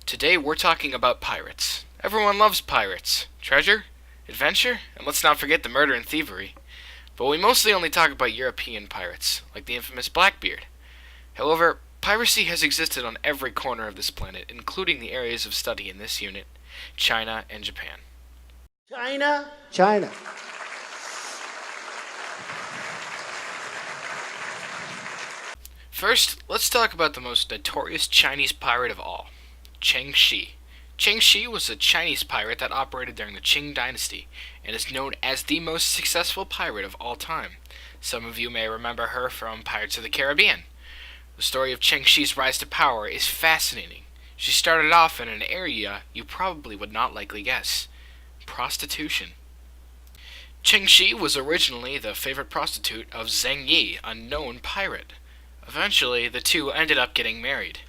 Today we're talking about pirates. Everyone loves pirates. Treasure, adventure, and let's not forget the murder and thievery. But we mostly only talk about European pirates, like the infamous Blackbeard. However, piracy has existed on every corner of this planet, including the areas of study in this unit, China and Japan. China? China. First, let's talk about the most notorious Chinese pirate of all, Cheng Shi. Cheng Shi was a Chinese pirate that operated during the Qing dynasty and is known as the most successful pirate of all time. Some of you may remember her from Pirates of the Caribbean. The story of Cheng Shi's rise to power is fascinating. She started off in an area you probably would not likely guess: prostitution. Cheng Shi was originally the favorite prostitute of Zheng Yi, a known pirate. Eventually, the two ended up getting married.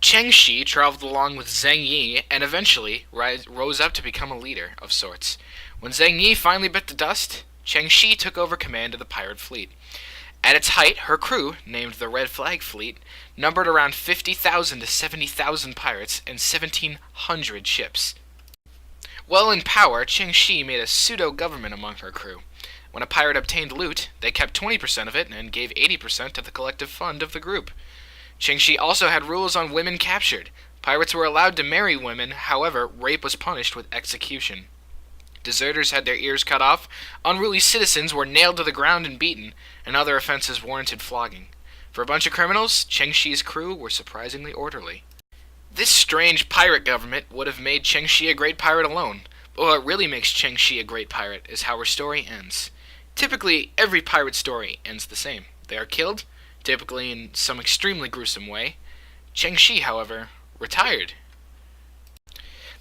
Cheng Shi traveled along with Zheng Yi and eventually rose up to become a leader of sorts. When Zheng Yi finally bit the dust, Cheng Shi took over command of the pirate fleet. At its height, her crew, named the Red Flag Fleet, numbered around 50,000 to 70,000 pirates and 1,700 ships. While in power, Cheng Shi made a pseudo-government among her crew. When a pirate obtained loot, they kept 20% of it and gave 80% to the collective fund of the group. Cheng Shi also had rules on women captured. Pirates were allowed to marry women, however, rape was punished with execution. Deserters had their ears cut off, unruly citizens were nailed to the ground and beaten, and other offenses warranted flogging. For a bunch of criminals, Cheng Shi's crew were surprisingly orderly. This strange pirate government would have made Cheng Shi a great pirate alone, but what really makes Cheng Shi a great pirate is how her story ends. Typically, every pirate story ends the same. They are killed, typically in some extremely gruesome way. Cheng Shi, however, retired.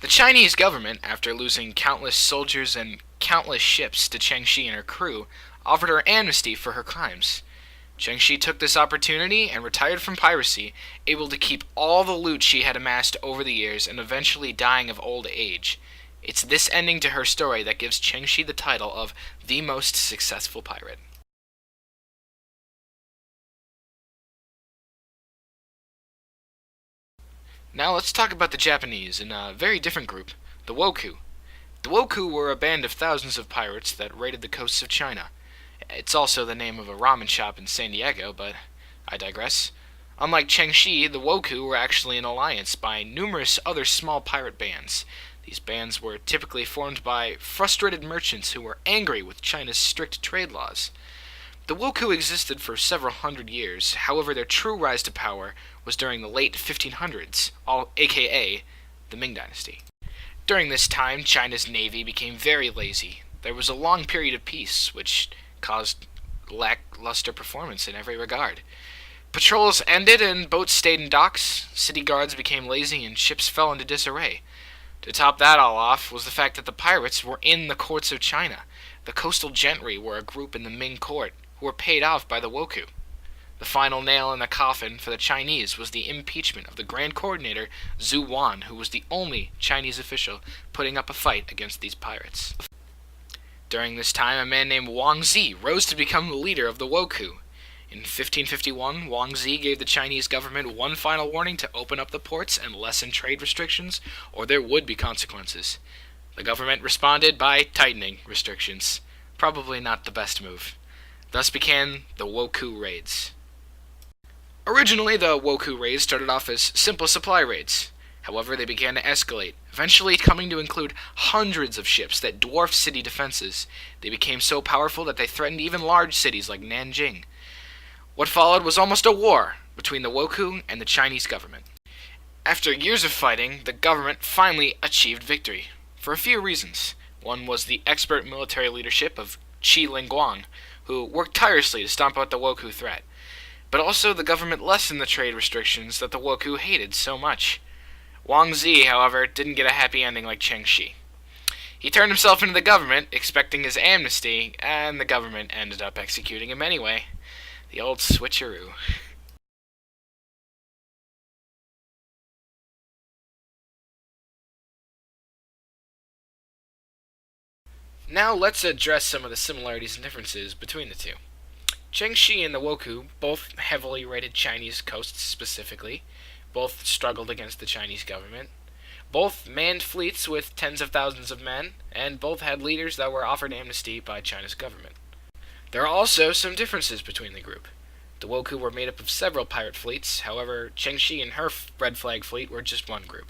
The Chinese government, after losing countless soldiers and countless ships to Cheng Shi and her crew, offered her amnesty for her crimes. Cheng Shi took this opportunity and retired from piracy, able to keep all the loot she had amassed over the years and eventually dying of old age. It's this ending to her story that gives Cheng Shi the title of the most successful pirate. Now let's talk about the Japanese in a very different group, the Wokou. The Wokou were a band of thousands of pirates that raided the coasts of China. It's also the name of a ramen shop in San Diego, but I digress. Unlike Cheng Shi, the Wokou were actually an alliance by numerous other small pirate bands. These bands were typically formed by frustrated merchants who were angry with China's strict trade laws. The Wokou existed for several hundred years, however their true rise to power was during the late 1500s, aka the Ming Dynasty. During this time, China's navy became very lazy. There was a long period of peace, which caused lackluster performance in every regard. Patrols ended and boats stayed in docks, city guards became lazy, and ships fell into disarray. To top that all off was the fact that the pirates were in the courts of China. The coastal gentry were a group in the Ming court who were paid off by the Wokou. The final nail in the coffin for the Chinese was the impeachment of the Grand Coordinator Zhu Wan, who was the only Chinese official putting up a fight against these pirates. During this time, a man named Wang Zi rose to become the leader of the Wokou. In 1551, Wang Zi gave the Chinese government one final warning to open up the ports and lessen trade restrictions, or there would be consequences. The government responded by tightening restrictions. Probably not the best move. Thus began the Wokou raids. Originally, the Wokou raids started off as simple supply raids. However, they began to escalate, eventually coming to include hundreds of ships that dwarfed city defenses. They became so powerful that they threatened even large cities like Nanjing. What followed was almost a war between the Wokou and the Chinese government. After years of fighting, the government finally achieved victory, for a few reasons. One was the expert military leadership of Qi Lingguang, who worked tirelessly to stomp out the Wokou threat. But also the government lessened the trade restrictions that the Wokou hated so much. Wang Zi, however, didn't get a happy ending like Cheng Shi. He turned himself into the government, expecting his amnesty, and the government ended up executing him anyway. The old switcheroo. Now let's address some of the similarities and differences between the two. Cheng Shi and the Wokou both heavily raided Chinese coasts specifically. Both struggled against the Chinese government. Both manned fleets with tens of thousands of men, and both had leaders that were offered amnesty by China's government. There are also some differences between the group. The Wokou were made up of several pirate fleets, however, Cheng Shi and her Red Flag fleet were just one group.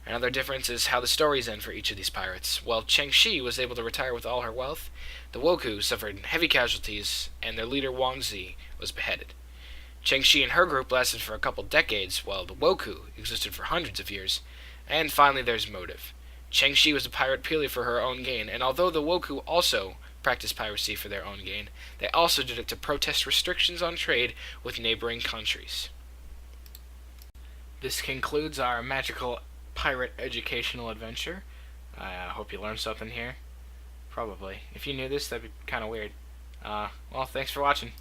Another difference is how the stories end for each of these pirates. While Cheng Shi was able to retire with all her wealth, the Wokou suffered heavy casualties, and their leader Wang Zi was beheaded. Cheng Shi and her group lasted for a couple decades, while the Wokou existed for hundreds of years. And finally, there's motive. Cheng Shi was a pirate purely for her own gain, and although the Wokou also practiced piracy for their own gain, they also did it to protest restrictions on trade with neighboring countries. This concludes our magical pirate educational adventure. I hope you learned something here. Probably. If you knew this, that'd be kind of weird. Well, thanks for watching.